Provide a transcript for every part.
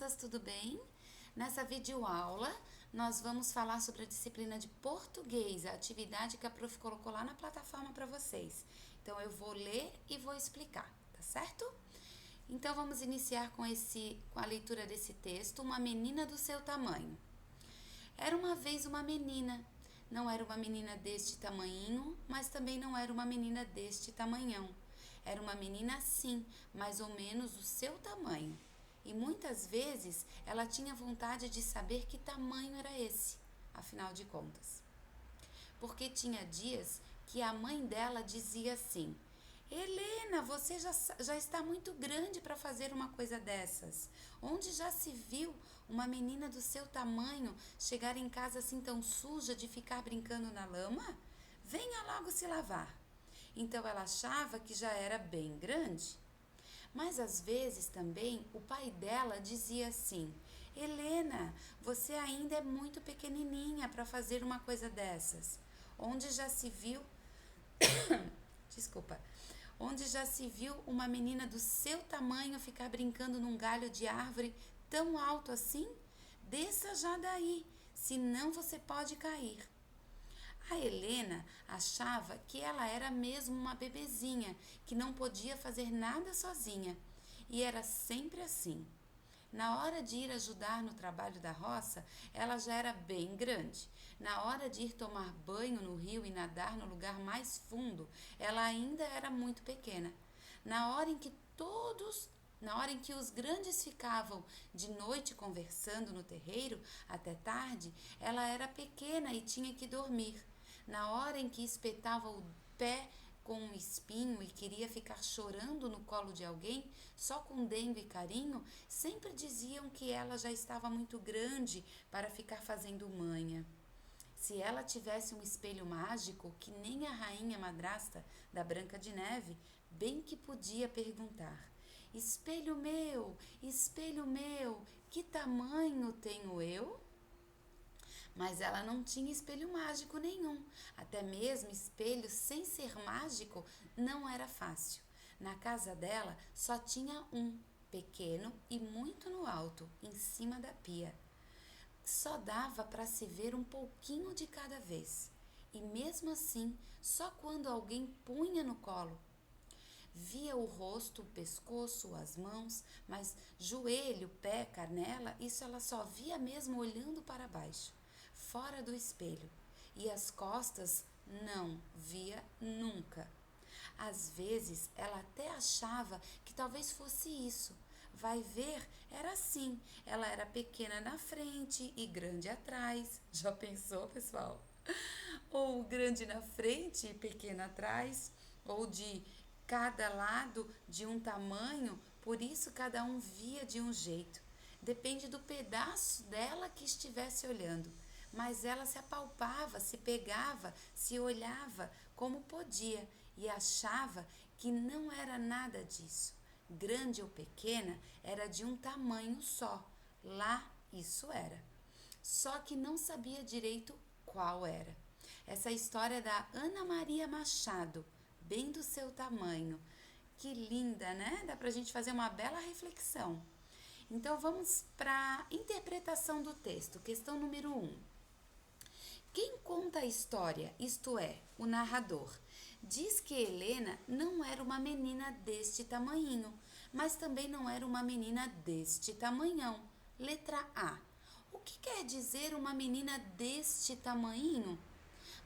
crianças, tudo bem? Nessa videoaula, nós vamos falar sobre a disciplina de português, a atividade que a prof colocou lá na plataforma para vocês. Então, eu vou ler e vou explicar, tá certo? Então, vamos iniciar com a leitura desse texto, Uma Menina do Seu Tamanho. Era uma vez uma menina. Não era uma menina deste tamanhinho, mas também não era uma menina deste tamanhão. Era uma menina assim, mais ou menos do seu tamanho. E muitas vezes ela tinha vontade de saber que tamanho era esse, afinal de contas. Porque tinha dias que a mãe dela dizia assim: Helena, você já está muito grande para fazer uma coisa dessas. Onde já se viu uma menina do seu tamanho chegar em casa assim tão suja de ficar brincando na lama? Venha logo se lavar. Então ela achava que já era bem grande. Mas às vezes também o pai dela dizia assim: Helena, você ainda é muito pequenininha para fazer uma coisa dessas. Onde já se viu Desculpa. Onde já se viu uma menina do seu tamanho ficar brincando num galho de árvore tão alto assim? Desça já daí, senão você pode cair. A Helena achava que ela era mesmo uma bebezinha, que não podia fazer nada sozinha. E era sempre assim. Na hora de ir ajudar no trabalho da roça, ela já era bem grande. Na hora de ir tomar banho no rio e nadar no lugar mais fundo, ela ainda era muito pequena. Na hora em que os grandes ficavam de noite conversando no terreiro até tarde, ela era pequena e tinha que dormir. Na hora em que espetava o pé com um espinho e queria ficar chorando no colo de alguém, só com dengo e carinho, sempre diziam que ela já estava muito grande para ficar fazendo manha. Se ela tivesse um espelho mágico, que nem a rainha madrasta da Branca de Neve, bem que podia perguntar: espelho meu, que tamanho tenho eu? Mas ela não tinha espelho mágico nenhum. Até mesmo espelho sem ser mágico não era fácil. Na casa dela só tinha um, pequeno e muito no alto, em cima da pia. Só dava para se ver um pouquinho de cada vez. E mesmo assim, só quando alguém punha no colo. Via o rosto, o pescoço, as mãos, mas joelho, pé, canela, isso ela só via mesmo olhando para baixo, fora do espelho. E as costas não via nunca. Às vezes ela até achava que talvez fosse isso. Vai ver, era assim. Ela era pequena na frente e grande atrás. Já pensou, pessoal? Ou grande na frente e pequena atrás, ou de cada lado de um tamanho, por isso cada um via de um jeito. Depende do pedaço dela que estivesse olhando. Mas ela se apalpava, se pegava, se olhava como podia e achava que não era nada disso. Grande ou pequena era de um tamanho só. Lá isso era. Só que não sabia direito qual era. Essa história é da Ana Maria Machado, bem do seu tamanho. Que linda, né? Dá pra gente fazer uma bela reflexão. Então vamos para a interpretação do texto, questão número 1. Quem conta a história, isto é, o narrador, diz que Helena não era uma menina deste tamanhinho, mas também não era uma menina deste tamanhão. Letra A. O que quer dizer uma menina deste tamanhinho?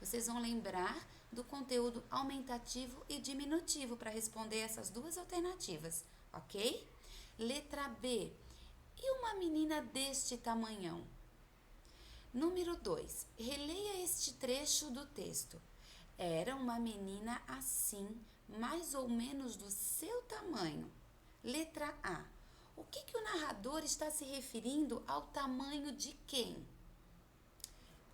Vocês vão lembrar do conteúdo aumentativo e diminutivo para responder essas duas alternativas, ok? Letra B. E uma menina deste tamanhão? Número 2. Releia este trecho do texto. Era uma menina assim, mais ou menos do seu tamanho. Letra A. O que o narrador está se referindo ao tamanho de quem?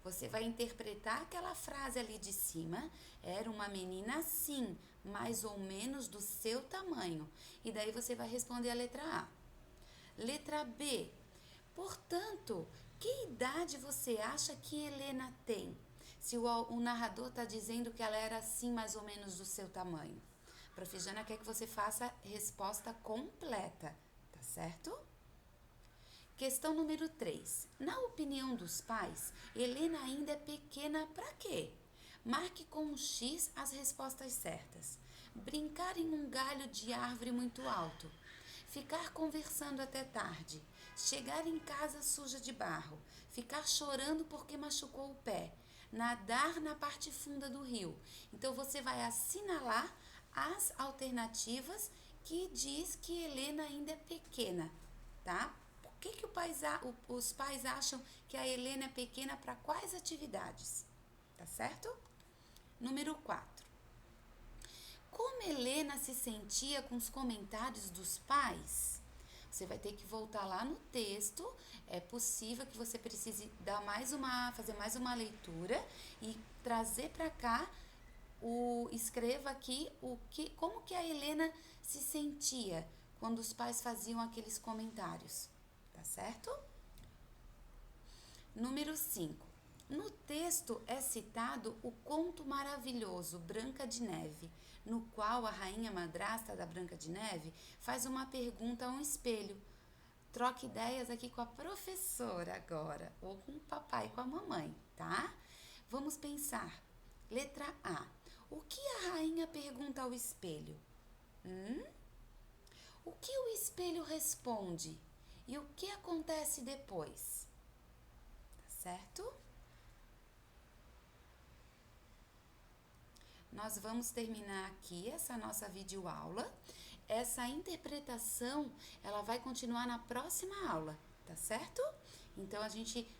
Você vai interpretar aquela frase ali de cima. Era uma menina assim, mais ou menos do seu tamanho. E daí você vai responder a letra A. Letra B. Portanto, que idade você acha que Helena tem? Se o narrador está dizendo que ela era assim, mais ou menos do seu tamanho. Prof. Jana quer que você faça a resposta completa, tá certo? Questão número 3. Na opinião dos pais, Helena ainda é pequena para quê? Marque com um X as respostas certas. Brincar em um galho de árvore muito alto. Ficar conversando até tarde. Chegar em casa suja de barro. Ficar chorando porque machucou o pé. Nadar na parte funda do rio. Então você vai assinalar as alternativas que diz que Helena ainda é pequena, tá? Por que os pais acham que a Helena é pequena para quais atividades? Tá certo? Número 4. Como Helena se sentia com os comentários dos pais? Você vai ter que voltar lá no texto. É possível que você precise fazer mais uma leitura e trazer para cá escreva aqui como que a Helena se sentia quando os pais faziam aqueles comentários, tá certo? Número 5. No texto é citado o conto maravilhoso Branca de Neve, no qual a rainha madrasta da Branca de Neve faz uma pergunta a um espelho. Troque ideias aqui com a professora agora, ou com o papai e com a mamãe, tá? Vamos pensar. Letra A. O que a rainha pergunta ao espelho? O que o espelho responde? E o que acontece depois? Tá certo? Nós vamos terminar aqui essa nossa videoaula. Essa interpretação, ela vai continuar na próxima aula, tá certo? Então,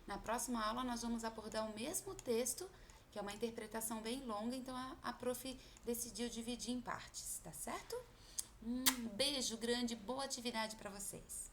na próxima aula, nós vamos abordar o mesmo texto, que é uma interpretação bem longa, então a prof decidiu dividir em partes, tá certo? Um beijo grande, boa atividade para vocês!